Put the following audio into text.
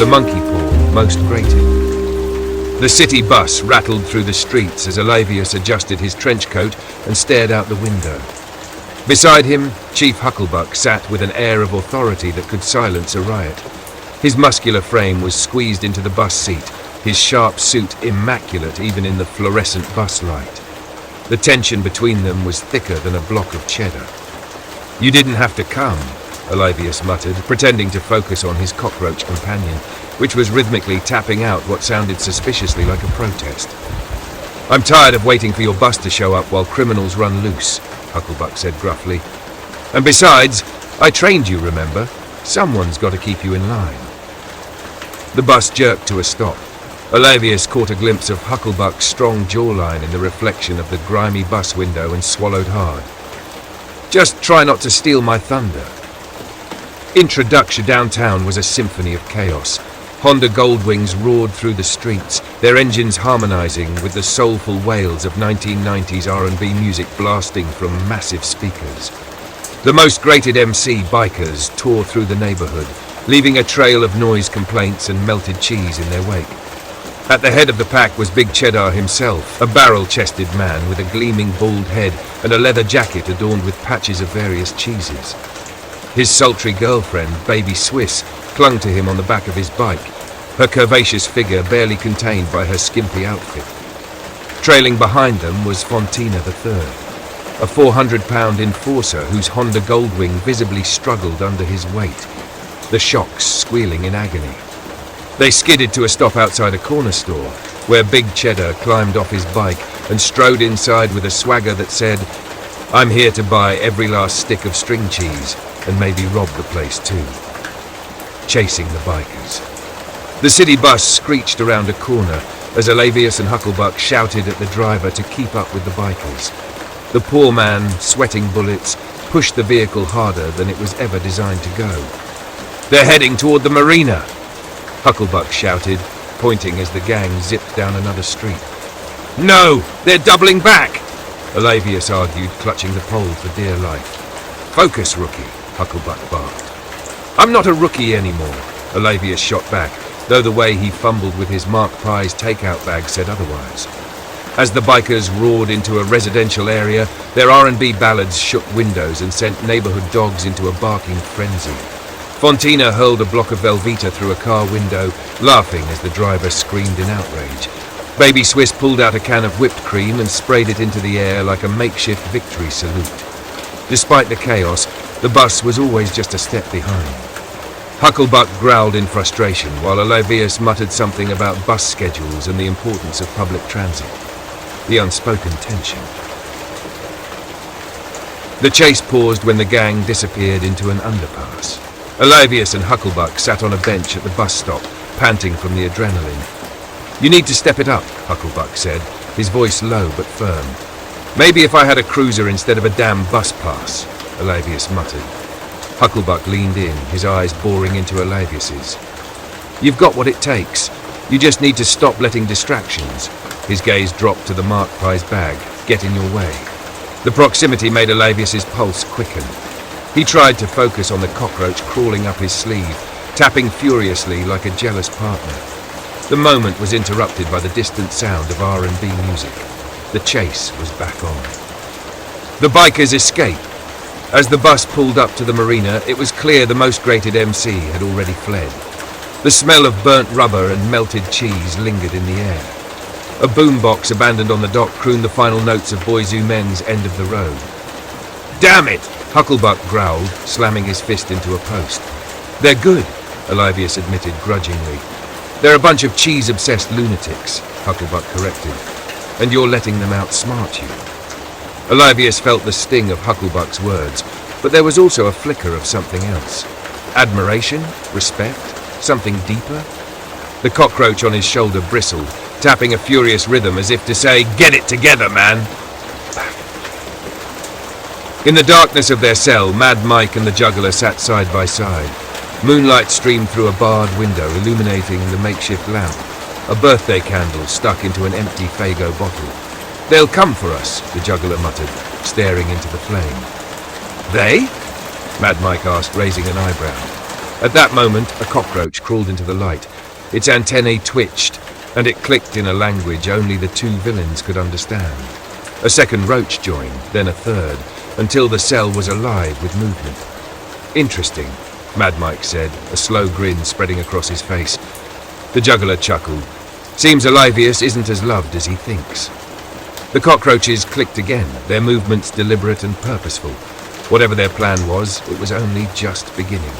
the monkey paw most grated. The city bus rattled through the streets as Alavius adjusted his trench coat and stared out the window. Beside him, Chief Hucklebuck sat with an air of authority that could silence a riot. His muscular frame was squeezed into the bus seat, his sharp suit immaculate even in the fluorescent bus light. The tension between them was thicker than a block of cheddar. "You didn't have to come," Alavius muttered, pretending to focus on his cockroach companion, which was rhythmically tapping out what sounded suspiciously like a protest. "I'm tired of waiting for your bus to show up while criminals run loose," Hucklebuck said gruffly. "And besides, I trained you, remember? Someone's got to keep you in line." The bus jerked to a stop. Alavius caught a glimpse of Hucklebuck's strong jawline in the reflection of the grimy bus window and swallowed hard. "Just try not to steal my thunder." Introduction downtown was a symphony of chaos. Honda Goldwings roared through the streets, their engines harmonizing with the soulful wails of 1990s R&B music blasting from massive speakers. The most grated MC bikers tore through the neighborhood, leaving a trail of noise complaints and melted cheese in their wake. At the head of the pack was Big Cheddar himself, a barrel-chested man with a gleaming bald head and a leather jacket adorned with patches of various cheeses. His sultry girlfriend, Baby Swiss, clung to him on the back of his bike, her curvaceous figure barely contained by her skimpy outfit. Trailing behind them was Fontina III, a 400-pound enforcer whose Honda Goldwing visibly struggled under his weight, the shocks squealing in agony. They skidded to a stop outside a corner store, where Big Cheddar climbed off his bike and strode inside with a swagger that said, "I'm here to buy every last stick of string cheese and maybe rob the place too." Chasing the bikers. The city bus screeched around a corner as Alavius and Hucklebuck shouted at the driver to keep up with the bikers. The poor man, sweating bullets, pushed the vehicle harder than it was ever designed to go. "They're heading toward the marina," Hucklebuck shouted, pointing as the gang zipped down another street. "No, they're doubling back," Alavius argued, clutching the pole for dear life. "Focus, rookie," Hucklebuck barked. "I'm not a rookie anymore," Alavius shot back, though the way he fumbled with his Mark Pies takeout bag said otherwise. As the bikers roared into a residential area, their R&B ballads shook windows and sent neighborhood dogs into a barking frenzy. Fontina hurled a block of Velveeta through a car window, laughing as the driver screamed in outrage. Baby Swiss pulled out a can of whipped cream and sprayed it into the air like a makeshift victory salute. Despite the chaos, the bus was always just a step behind. Hucklebuck growled in frustration, while Alavius muttered something about bus schedules and the importance of public transit. The unspoken tension. The chase paused when the gang disappeared into an underpass. Alavius and Hucklebuck sat on a bench at the bus stop, panting from the adrenaline. "You need to step it up," Hucklebuck said, his voice low but firm. "Maybe if I had a cruiser instead of a damn bus pass," Alavius muttered. Hucklebuck leaned in, his eyes boring into Alavius's. "You've got what it takes. You just need to stop letting distractions." His gaze dropped to the Mark Pies bag. "Get in your way." The proximity made Alavius's pulse quicken. He tried to focus on the cockroach crawling up his sleeve, tapping furiously like a jealous partner. The moment was interrupted by the distant sound of R&B music. The chase was back on. The bikers escaped. As the bus pulled up to the marina, it was clear the most grated MC had already fled. The smell of burnt rubber and melted cheese lingered in the air. A boombox abandoned on the dock crooned the final notes of Boyzoo Men's End of the Road. "Damn it!" Hucklebuck growled, slamming his fist into a post. "They're good," Alavius admitted grudgingly. "They're a bunch of cheese-obsessed lunatics," Hucklebuck corrected. "And you're letting them outsmart you." Alavius felt the sting of Hucklebuck's words, but there was also a flicker of something else. Admiration? Respect? Something deeper? The cockroach on his shoulder bristled, tapping a furious rhythm as if to say, "Get it together, man!" In the darkness of their cell, Mad Mike and the juggler sat side by side. Moonlight streamed through a barred window, illuminating the makeshift lamp, a birthday candle stuck into an empty Faygo bottle. "They'll come for us," the juggler muttered, staring into the flame. "They?" Mad Mike asked, raising an eyebrow. At that moment, a cockroach crawled into the light. Its antennae twitched, and it clicked in a language only the two villains could understand. A second roach joined, then a third, until the cell was alive with movement. "Interesting," Mad Mike said, a slow grin spreading across his face. The juggler chuckled. "Seems Alivius isn't as loved as he thinks." The cockroaches clicked again, their movements deliberate and purposeful. Whatever their plan was, it was only just beginning.